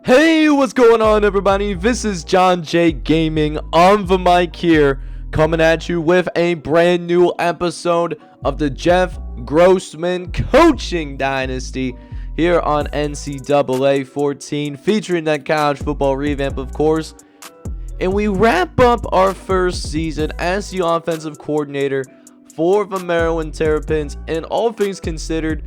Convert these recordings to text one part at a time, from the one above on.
Hey, what's going on, everybody? This is John J Gaming on the mic here, coming at you with a brand new episode of the Jeff Grossman Coaching Dynasty here on NCAA 14, featuring that college football revamp, of course. And we wrap up our first season as the offensive coordinator for the Maryland Terrapins, and all things considered,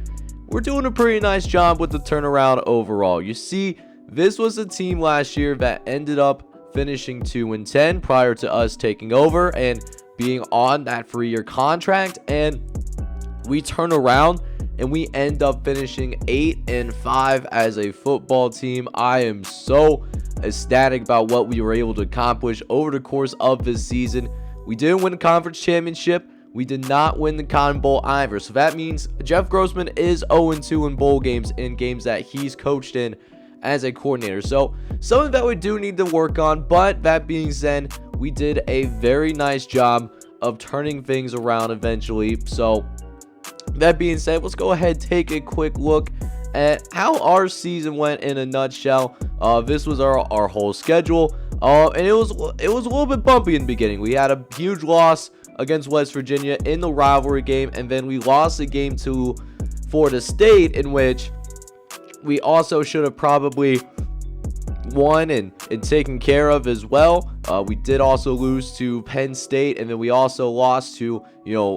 we're doing a pretty nice job with the turnaround overall. You see, this was a team last year that ended up finishing 2-10 prior to us taking over and being on that 3-year contract, and we turn around and we end up finishing 8-5 as a football team. I am so ecstatic about what we were able to accomplish over the course of this season. We didn't win the conference championship. We did not win the Cotton Bowl either. So that means Jeff Grossman is 0-2 in bowl games, in games that he's coached in as a coordinator. So something that we do need to work on, but that being said, we did a very nice job of turning things around eventually. So that being said, let's go ahead and take a quick look at how our season went in a nutshell. This was our whole schedule, and it was a little bit bumpy in the beginning. We had a huge loss against West Virginia in the rivalry game, and then we lost a game to Florida State, in which we also should have probably won and taken care of as well. We did also lose to Penn State, and then we also lost to,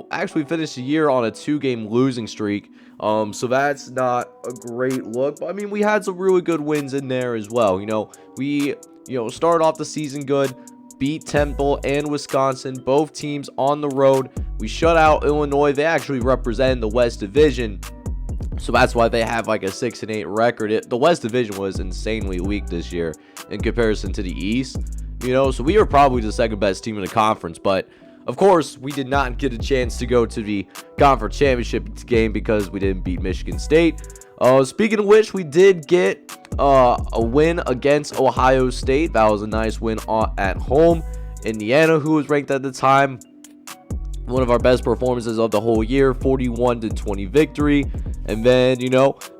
actually finished the year on a 2-game losing streak. So that's not a great look. But I mean, we had some really good wins in there as well. We started off the season good, beat Temple and Wisconsin, both teams on the road. We shut out Illinois. They actually represent the West Division, so that's why they have like a 6-8 record. The West Division was insanely weak this year in comparison to the East. So we were probably the second best team in the conference. But of course, we did not get a chance to go to the conference championship game because we didn't beat Michigan State. Speaking of which, we did get a win against Ohio State. That was a nice win at home. Indiana, who was ranked at the time, one of our best performances of the whole year, 41-20 victory. And then,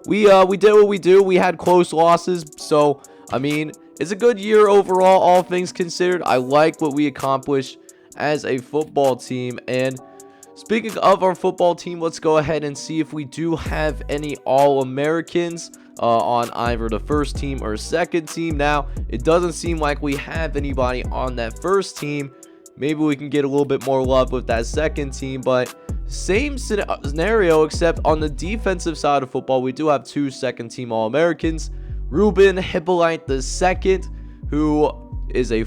we did what we do. We had close losses. So, I mean, it's a good year overall, all things considered. I like what we accomplished as a football team. And speaking of our football team, let's go ahead and see if we do have any All-Americans on either the first team or second team. Now, it doesn't seem like we have anybody on that first team. Maybe we can get a little bit more love with that second team, but same scenario, except on the defensive side of football, we do have 2 second-team All-Americans. Ruben Hippolyte II, who is a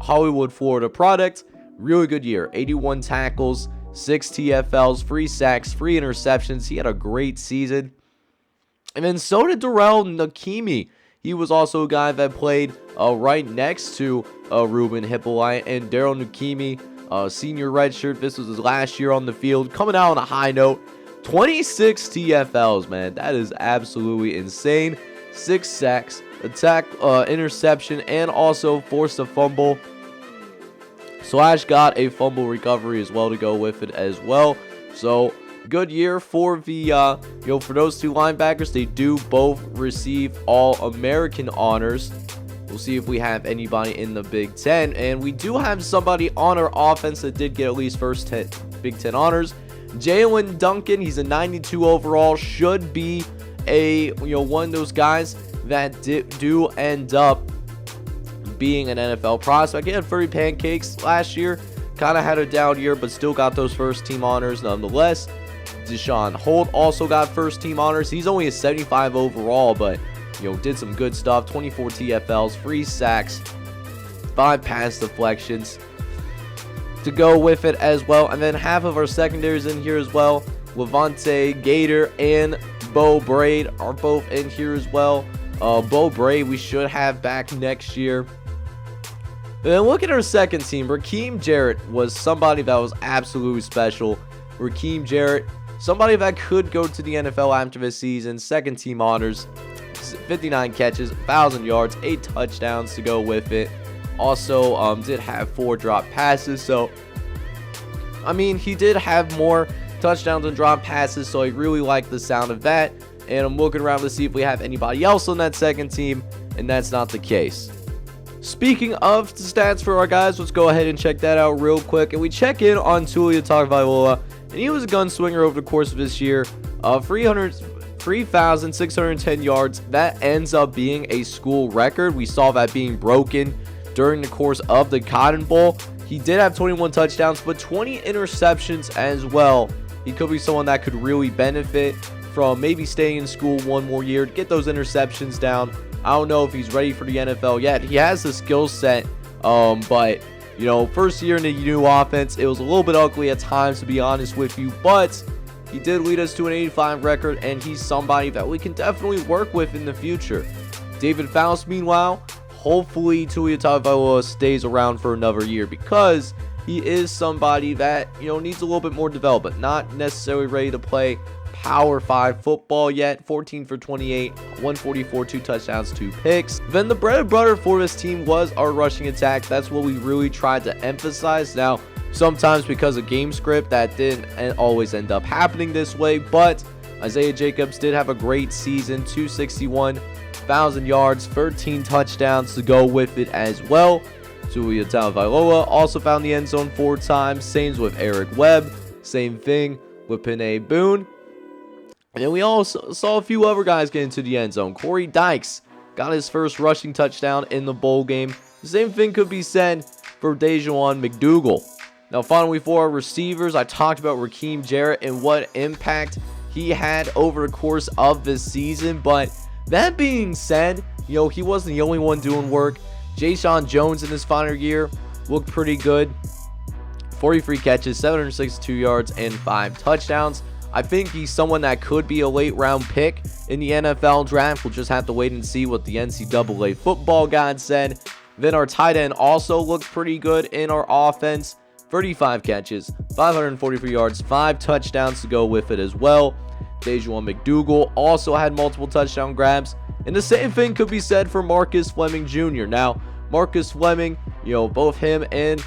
Hollywood, Florida product. Really good year. 81 tackles, 6 TFLs, 3 sacks, 3 interceptions. He had a great season. And then so did Darrell Nakimi. He was also a guy that played right next to Ruben Hippolyte, and Darrell Nakimi, senior redshirt. This was his last year on the field, coming out on a high note. 26 TFLs, man. That is absolutely insane. 6 sacks, interception, and also forced a fumble. Slash got a fumble recovery as well to go with it as well. So good year for the for those 2 linebackers. They do both receive All-American honors. We'll see if we have anybody in the Big Ten, and we do have somebody on our offense that did get at least first Big Ten honors. Jaylen Duncan, he's a 92 overall, should be a one of those guys that do end up being an NFL prospect. He had 30 pancakes last year, kind of had a down year, but still got those first team honors nonetheless. Deshaun Holt also got first team honors. He's only a 75 overall, but did some good stuff. 24 TFLs, 3 sacks, 5 pass deflections to go with it as well. And then half of our secondaries in here as well. Levante Gator and Bo Braid are both in here as well. Bo Braid we should have back next year. And then look at our second team. Rakeem Jarrett was somebody that was absolutely special. Rakeem Jarrett, somebody that could go to the NFL after this season. Second team honors, 59 catches, 1,000 yards, 8 touchdowns to go with it. Also, did have 4 drop passes. So, I mean, he did have more touchdowns and drop passes. So I really like the sound of that. And I'm looking around to see if we have anybody else on that second team. and that's not the case. Speaking of the stats for our guys, let's go ahead and check that out real quick. And we check in on Tua Tagovailoa, and he was a gunslinger over the course of this year. 3,610 yards. That ends up being a school record. We saw that being broken during the course of the Cotton Bowl. He did have 21 touchdowns, but 20 interceptions as well. He could be someone that could really benefit from maybe staying in school one more year to get those interceptions down. I don't know if he's ready for the NFL yet. He has the skill set, but, you know, first year in the new offense, it was a little bit ugly at times, to be honest with you, but he did lead us to an 85 record, and he's somebody that we can definitely work with in the future. David Faust, meanwhile, hopefully Tua Tagovailoa stays around for another year, because he is somebody that, you know, needs a little bit more development. Not necessarily ready to play Power 5 football yet. 14 for 28, 144, 2 touchdowns, 2 picks. Then the bread and butter for this team was our rushing attack. That's what we really tried to emphasize. Now, sometimes because of game script, that didn't always end up happening this way, but Isaiah Jacobs did have a great season. 261,000 yards, 13 touchdowns to go with it as well. Tua Tagovailoa also found the end zone 4 times. Same with Eric Webb. Same thing with Penei Boone. And then we also saw a few other guys get into the end zone. Corey Dykes got his first rushing touchdown in the bowl game. The same thing could be said for Dejuan McDougal. Now, finally, for our receivers, I talked about Rakeem Jarrett and what impact he had over the course of this season. But that being said, you know, he wasn't the only one doing work. Jayson Jones in his final year looked pretty good. 43 catches, 762 yards, and 5 touchdowns. I think he's someone that could be a late round pick in the NFL draft. We'll just have to wait and see what the NCAA football god said. Then our tight end also looked pretty good in our offense. 35 catches, 543 yards, 5 touchdowns to go with it as well. Dejuan McDougal also had multiple touchdown grabs. And the same thing could be said for Marcus Fleming Jr. Now, Marcus Fleming, you know, both him and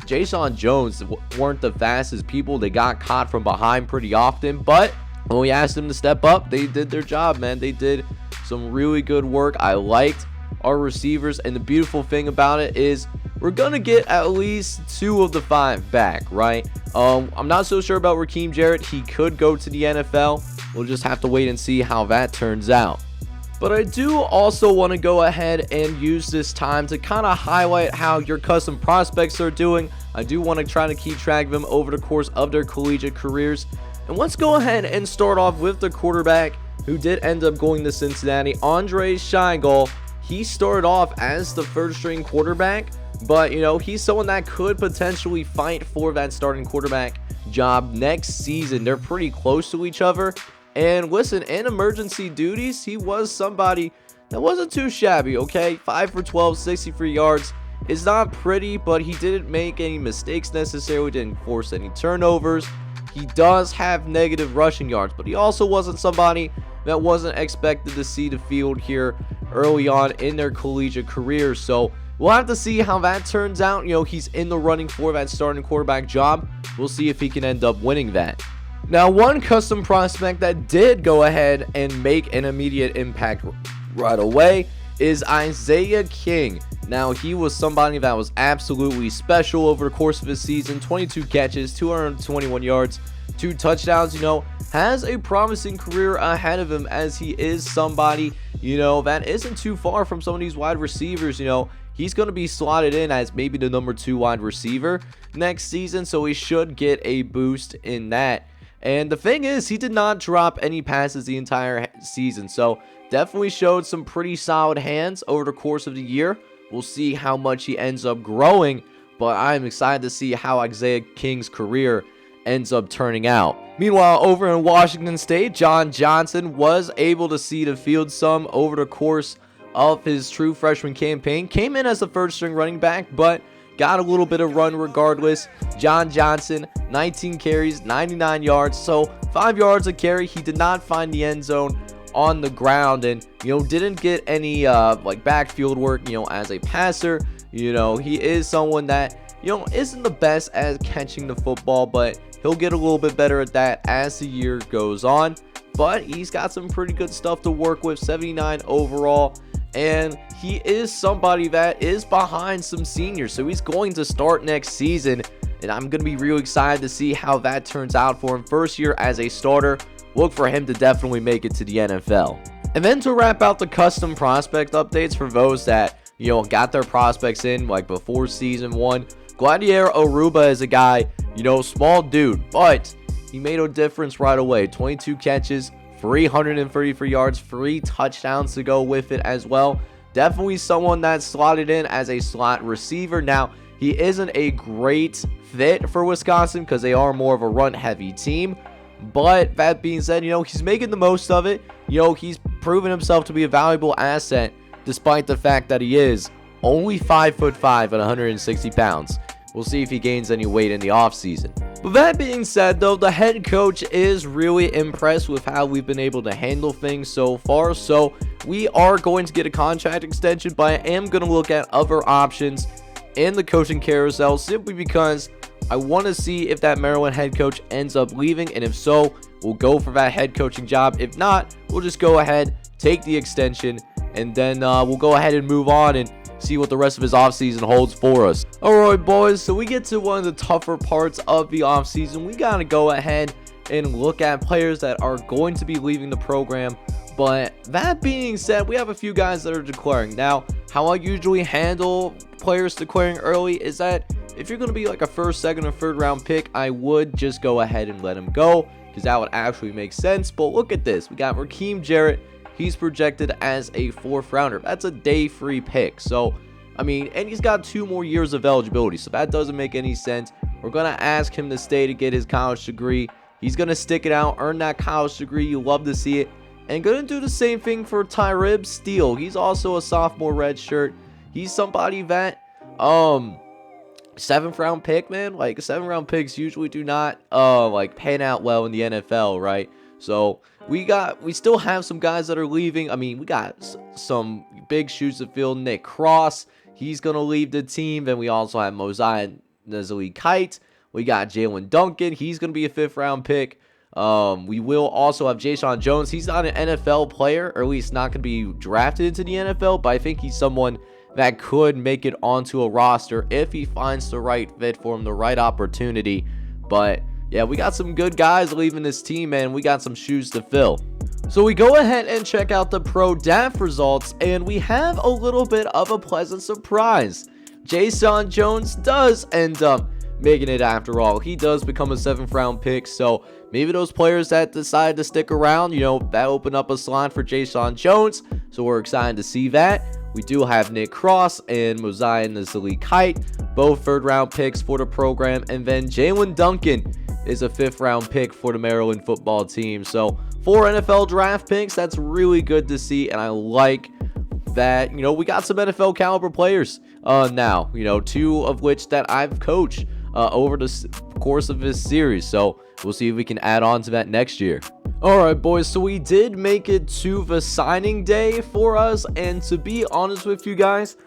Jayson Jones weren't the fastest people. They got caught from behind pretty often, but when we asked them to step up, they did their job, man. They did some really good work. I liked our receivers, and the beautiful thing about it is we're gonna get at least 2 of the 5 back, right? I'm not so sure about Rakeem Jarrett. He could go to the NFL. We'll just have to wait and see how that turns out. But I do also want to go ahead and use this time to kind of highlight how your custom prospects are doing. I do want to try to keep track of them over the course of their collegiate careers. And let's go ahead and start off with the quarterback who did end up going to Cincinnati, Andre Shingle. He started off as the first string quarterback, but, you know, he's someone that could potentially fight for that starting quarterback job next season. They're pretty close to each other. And listen, in emergency duties, he was somebody that wasn't too shabby, okay? 5 for 12, 63 yards. It's not pretty, but he didn't make any mistakes necessarily, didn't force any turnovers. He does have negative rushing yards, but he also wasn't somebody that wasn't expected to see the field here early on in their collegiate career. So we'll have to see how that turns out. You know, he's in the running for that starting quarterback job. We'll see if he can end up winning that. Now, one custom prospect that did go ahead and make an immediate impact right away is Isaiah King. Now, he was somebody that was absolutely special over the course of his season. 22 catches, 221 yards, 2 touchdowns. You know, has a promising career ahead of him, as he is somebody, you know, that isn't too far from some of these wide receivers. You know, he's going to be slotted in as maybe the number 2 wide receiver next season, so he should get a boost in that. And the thing is, he did not drop any passes the entire season, so definitely showed some pretty solid hands over the course of the year. We'll see how much he ends up growing, but I'm excited to see how Isaiah King's career ends up turning out. Meanwhile, over in Washington State, John Johnson was able to see the field some over the course of his true freshman campaign. Came in as a first-string running back, but got a little bit of run regardless. John Johnson, 19 carries, 99 yards, so 5 yards a carry. He did not find the end zone on the ground, and, you know, didn't get any like backfield work, you know, as a passer. You know, he is someone that, you know, isn't the best at catching the football, but he'll get a little bit better at that as the year goes on. but he's got some pretty good stuff to work with. 79 overall, and he is somebody that is behind some seniors, so he's going to start next season, and I'm going to be real excited to see how that turns out for him. First year as a starter, look for him to definitely make it to the NFL. And then to wrap out the custom prospect updates for those that, got their prospects in like before season 1, Gladiator Aruba is a guy, small dude, but he made a difference right away. 22 catches, 333 yards, 3 touchdowns to go with it as well. Definitely someone that's slotted in as a slot receiver. Now, he isn't a great fit for Wisconsin because they are more of a run-heavy team. But that being said, he's making the most of it. He's proven himself to be a valuable asset despite the fact that he is only 5'5" at 160 pounds. We'll see if he gains any weight in the offseason. But that being said, though, the head coach is really impressed with how we've been able to handle things so far. So we are going to get a contract extension, but I am going to look at other options in the coaching carousel simply because I want to see if that Maryland head coach ends up leaving. And if so, we'll go for that head coaching job. If not, we'll just go ahead, take the extension, and then we'll go ahead and move on and see what the rest of his offseason holds for us. Alright, boys, so we get to one of the tougher parts of the offseason. We got to go ahead and look at players that are going to be leaving the program. But that being said, we have a few guys that are declaring. Now, how I usually handle players declaring early is that if you're going to be like a first, second, or third round pick, I would just go ahead and let him go because that would actually make sense. But look at this. We got Rakeem Jarrett. He's projected as a 4th rounder. That's a day 3 pick. So, and he's got 2 more years of eligibility. So that doesn't make any sense. We're going to ask him to stay to get his college degree. He's going to stick it out, earn that college degree. You love to see it. And going to do the same thing for Tyrion Stills. He's also a sophomore redshirt. He's somebody that, 7th round pick, man. Like 7th round picks usually do not, pan out well in the NFL, right? So we still have some guys that are leaving. We got some big shoes to fill. Nick Cross, he's going to leave the team. Then we also have Mosiah Nazali-Kite. We got Jaylen Duncan. He's going to be a 5th round pick. We will also have Jayson Jones. He's not an NFL player, or at least not going to be drafted into the NFL, but I think he's someone that could make it onto a roster if he finds the right fit for him, the right opportunity. But yeah, we got some good guys leaving this team, and we got some shoes to fill. So we go ahead and check out the pro draft results, and we have a little bit of a pleasant surprise. Jayson Jones does end up making it after all. He does become a 7th round pick, so maybe those players that decide to stick around, that open up a slot for Jayson Jones, so we're excited to see that. We do have Nick Cross and Mosiah Nazali-Kite, both 3rd round picks for the program, and then Jaylen Duncan is a 5th round pick for the Maryland football team. So 4 NFL draft picks, that's really good to see, and I like that, we got some NFL caliber players now, 2 of which that I've coached over the course of this series. So we'll see if we can add on to that next year. Alright, boys, so we did make it to the signing day for us, and to be honest with you guys,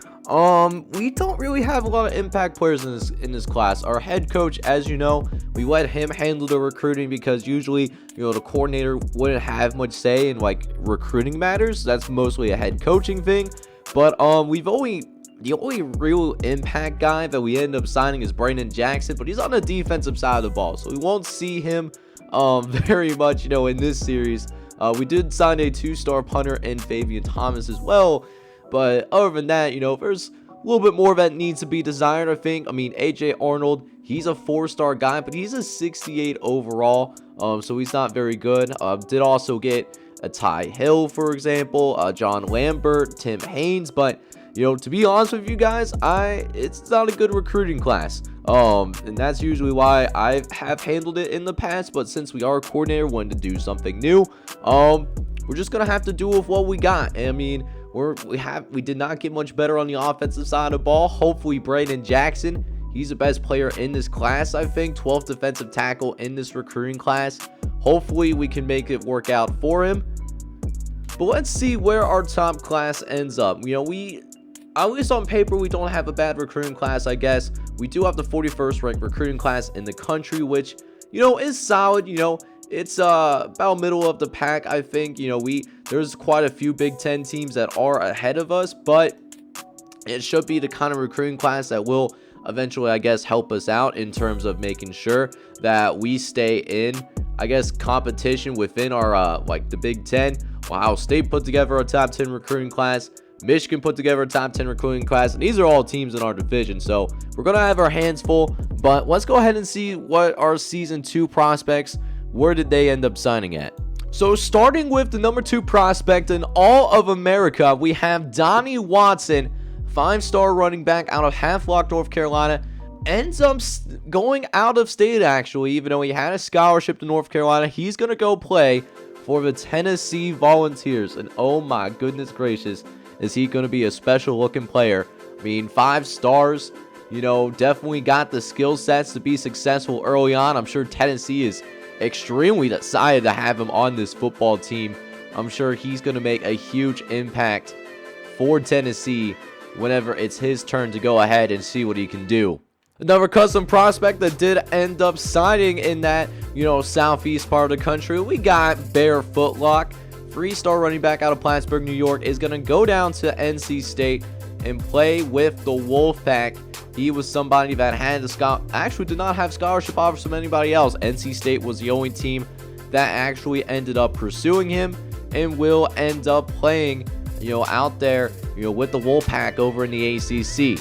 we don't really have a lot of impact players in this class. Our head coach, as you know, we let him handle the recruiting because usually, the coordinator wouldn't have much say in recruiting matters. That's mostly a head coaching thing. But the only real impact guy that we end up signing is Brandon Jackson, but he's on the defensive side of the ball, so we won't see him very much, in this series. We did sign a 2-star punter in Fabian Thomas as well, but other than that, there's a little bit more that needs to be desired, I think. AJ Arnold, he's a 4-star guy, but he's a 68 overall, so he's not very good. Did also get a Ty Hill, for example, John Lambert, Tim Haynes, but to be honest with you guys, it's not a good recruiting class. And that's usually why I have handled it in the past, but since we are a coordinator, wanted to do something new, we're just gonna have to do with what we got. We did not get much better on the offensive side of the ball. Hopefully Brandon Jackson, he's the best player in this class, I think. 12th defensive tackle in this recruiting class. Hopefully we can make it work out for him. But let's see where our top class ends up. At least on paper, we don't have a bad recruiting class, I guess. We do have the 41st ranked recruiting class in the country, which, is solid. it's about middle of the pack, I think. You know, there's quite a few Big Ten teams that are ahead of us, but it should be the kind of recruiting class that will eventually, I guess, help us out in terms of making sure that we stay in, I guess, competition within our like the Big Ten. Ohio State put together a top 10 recruiting class. Michigan put together a top 10 recruiting class. And these are all teams in our division, so we're gonna have our hands full. But let's go ahead and see what our season 2 prospects, where did they end up signing at. So starting with the number 2 prospect in all of America, we have Donnie Watson, 5-star running back out of Havelock, North Carolina. Ends up going out of state, actually, even though he had a scholarship to North Carolina. He's going to go play for the Tennessee Volunteers. And oh my goodness gracious, is he going to be a special looking player. I mean, 5 stars, you know, definitely got the skill sets to be successful early on. I'm sure Tennessee is extremely excited to have him on this football team. I'm sure he's going to make a huge impact for Tennessee whenever it's his turn to go ahead and see what he can do. Another custom prospect that did end up signing in that, you know, southeast part of the country, we got Bear Footlock, 3-star running back out of Plattsburgh, New York, is going to go down to NC State and play with the Wolfpack. He was somebody that had actually did not have scholarship offers from anybody else. NC State was the only team that actually ended up pursuing him and will end up playing, you know, out there, you know, with the Wolfpack over in the ACC.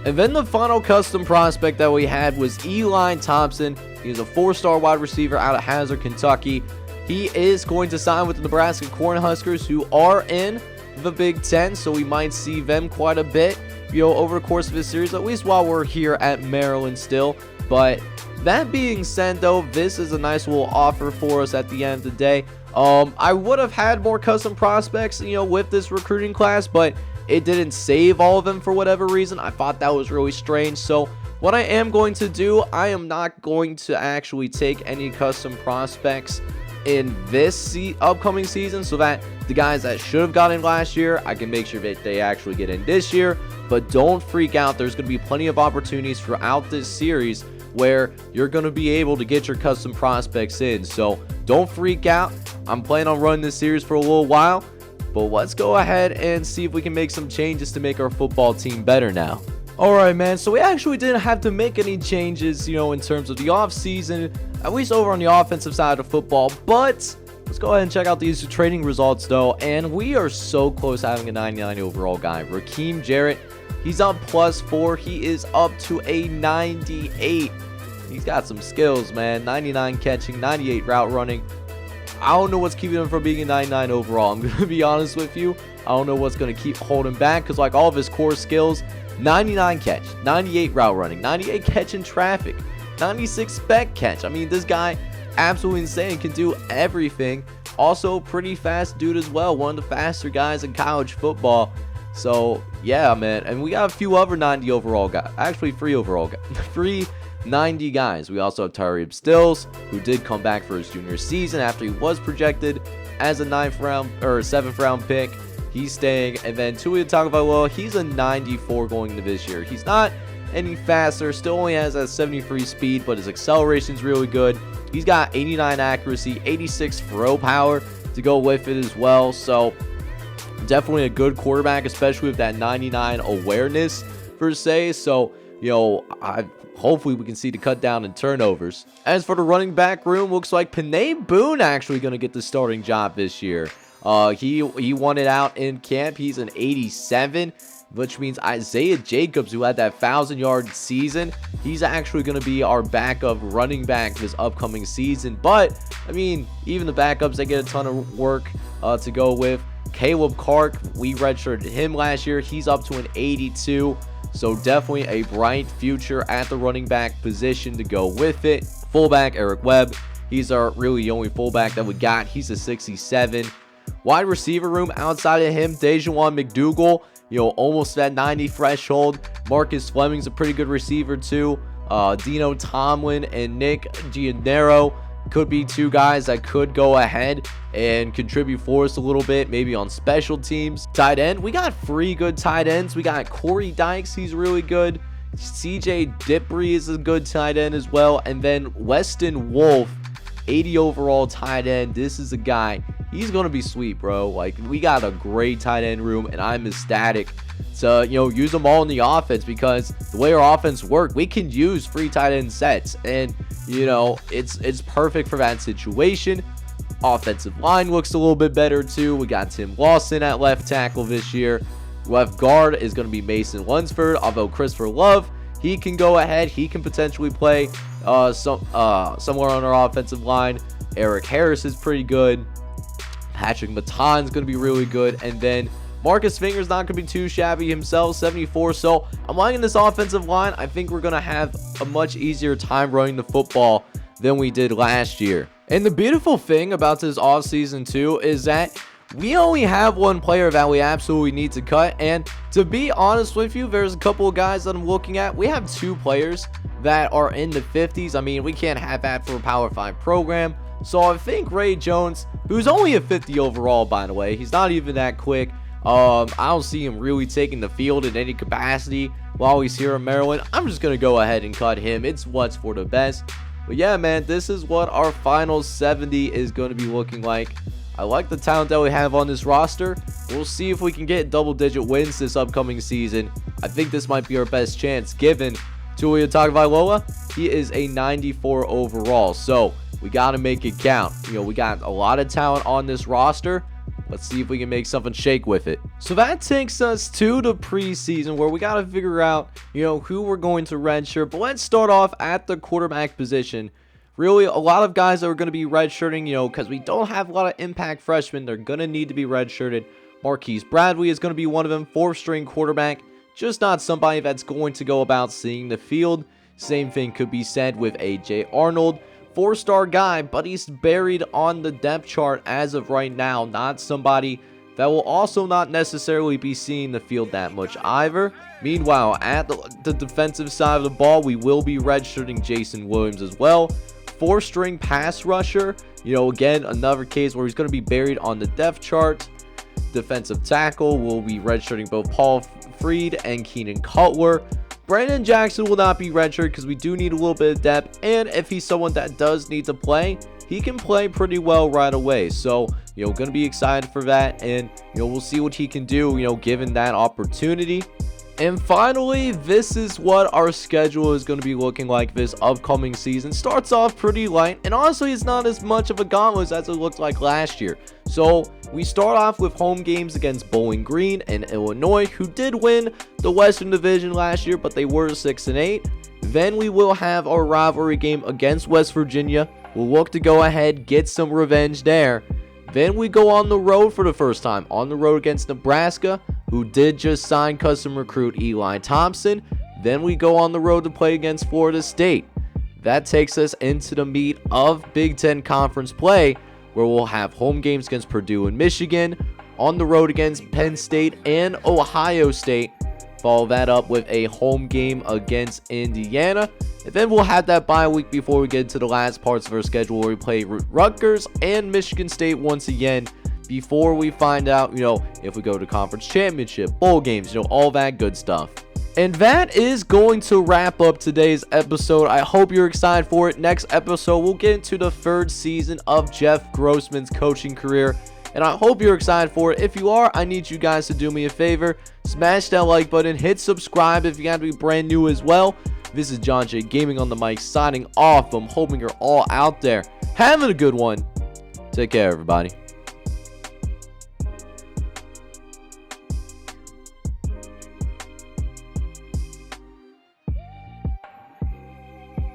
And then the final custom prospect that we had was Eli Thompson. He's a 4-star wide receiver out of Hazard, Kentucky. He is going to sign with the Nebraska Cornhuskers, who are in the Big Ten, so we might see them quite a bit, you know, over the course of this series, at least while we're here at Maryland still. But that being said, though, this is a nice little offer for us at the end of the day. I would have had more custom prospects, you know, with this recruiting class, but it didn't save all of them for whatever reason. I thought that was really strange. So what I am going to do, I am not going to actually take any custom prospects in this upcoming season, so that the guys that should have got in last year, I can make sure that they actually get in this year. But don't freak out. There's going to be plenty of opportunities throughout this series where you're going to be able to get your custom prospects in. So don't freak out. I'm planning on running this series for a little while, but let's go ahead and see if we can make some changes to make our football team better now. Alright, man, so we actually didn't have to make any changes, you know, in terms of the offseason, at least over on the offensive side of football. But let's go ahead and check out these training results, though. And we are so close to having a 99 overall guy. Rakeem Jarrett, he's up +4. He is up to a 98. He's got some skills, man. 99 catching, 98 route running. I don't know what's keeping him from being a 99 overall. I'm going to be honest with you. I don't know what's going to keep holding back, because like all of his core skills, 99 catch, 98 route running, 98 catch in traffic, 96 spec catch. I mean, this guy, absolutely insane, can do everything. Also, pretty fast dude as well. One of the faster guys in college football. So, yeah, man. And we got a few other 90 overall guys. Actually, 3 overall guys. 3 90 guys. We also have Tyrion Stills, who did come back for his junior season after he was projected as a 7th round pick. He's staying. And then Tui Tagovailoa, he's a 94 going into this year. He's not any faster, still only has that 73 speed, but his acceleration is really good. He's got 89 accuracy, 86 throw power to go with it as well. So definitely a good quarterback, especially with that 99 awareness per se. So, you know, hopefully we can see the cut down in turnovers. As for the running back room, looks like Panay Boone actually going to get the starting job this year. He won it out in camp. He's an 87, which means Isaiah Jacobs, who had that 1,000-yard season, he's actually going to be our backup running back this upcoming season. But, I mean, even the backups, they get a ton of work to go with. Caleb Clark, we redshirted him last year. He's up to an 82. So definitely a bright future at the running back position to go with it. Fullback, Eric Webb. He's our really the only fullback that we got. He's a 67. Wide receiver room outside of him, Dejuan McDougal, you know, almost that 90 threshold. Marcus Fleming's a pretty good receiver too. Dino Tomlin and Nick Giannaro could be 2 guys that could go ahead and contribute for us a little bit, maybe on special teams. Tight end, we got 3 good tight ends. We got Corey Dykes, he's really good. CJ Dippery is a good tight end as well. And then Weston Wolf 80 overall tight end. This is a guy, he's going to be sweet, bro. Like, we got a great tight end room, and I'm ecstatic to, use them all in the offense, because the way our offense works, we can use free tight end sets, and, it's perfect for that situation. Offensive line looks a little bit better, too. We got Tim Lawson at left tackle this year. Left guard is going to be Mason Lunsford, although Christopher Love, he can go ahead. He can potentially play somewhere on our offensive line. Eric Harris is pretty good. Patrick Maton's going to be really good. And then Marcus Finger's not going to be too shabby himself, 74. So I'm liking this offensive line. I think we're going to have a much easier time running the football than we did last year. And the beautiful thing about this offseason, too, is that we only have one player that we absolutely need to cut. And to be honest with you, there's a couple of guys that I'm looking at. We have 2 players that are in the 50s. I mean, we can't have that for a Power 5 program. So I think Ray Jones, who's only a 50 overall, by the way, he's not even that quick. I don't see him really taking the field in any capacity while he's here in Maryland. I'm just going to go ahead and cut him. It's what's for the best. But yeah, man, this is what our final 70 is going to be looking like. I like the talent that we have on this roster. We'll see if we can get double-digit wins this upcoming season. I think this might be our best chance, given Tua Tagovailoa, he is a 94 overall. So we got to make it count. We got a lot of talent on this roster. Let's see if we can make something shake with it. So that takes us to the preseason, where we got to figure out, who we're going to redshirt. But let's start off at the quarterback position. Really, a lot of guys that are going to be redshirting, because we don't have a lot of impact freshmen. They're going to need to be redshirted. Marquise Bradley is going to be one of them, 4th-string quarterback. Just not somebody that's going to go about seeing the field. Same thing could be said with A.J. Arnold. 4-star guy, but he's buried on the depth chart as of right now. Not somebody that will also not necessarily be seeing the field that much either. Meanwhile, at the defensive side of the ball, we will be redshirting Jason Williams as well. 4th-string pass rusher. Again, another case where he's going to be buried on the depth chart. Defensive tackle will be redshirting both Paul Freed and Keenan Cutler. Brandon Jackson will not be redshirted because we do need a little bit of depth. And if he's someone that does need to play, he can play pretty well right away. So, going to be excited for that. And, we'll see what he can do, given that opportunity. And finally, this is what our schedule is going to be looking like this upcoming season. Starts off pretty light, and honestly, it's not as much of a gauntlet as it looked like last year. So we start off with home games against Bowling Green and Illinois, who did win the Western Division last year, but they were 6-8. Then we will have our rivalry game against West Virginia. We'll look to go ahead, get some revenge there. Then we go on the road for the first time, on the road against Nebraska, who did just sign custom recruit Eli Thompson. Then we go on the road to play against Florida State. That takes us into the meat of Big Ten Conference play, where we'll have home games against Purdue and Michigan, on the road against Penn State and Ohio State. Follow that up with a home game against Indiana. And then we'll have that bye week before we get to the last parts of our schedule, where we play Rutgers and Michigan State once again, before we find out, if we go to conference championship, bowl games, all that good stuff. And that is going to wrap up today's episode. I hope you're excited for it. Next episode, we'll get into the 3rd season of Jeff Grossman's coaching career, and I hope you're excited for it. If you are, I need you guys to do me a favor. Smash that like button. Hit subscribe if you got to be brand new as well. This is John J. Gaming on the mic, signing off. I'm hoping you're all out there having a good one. Take care, everybody.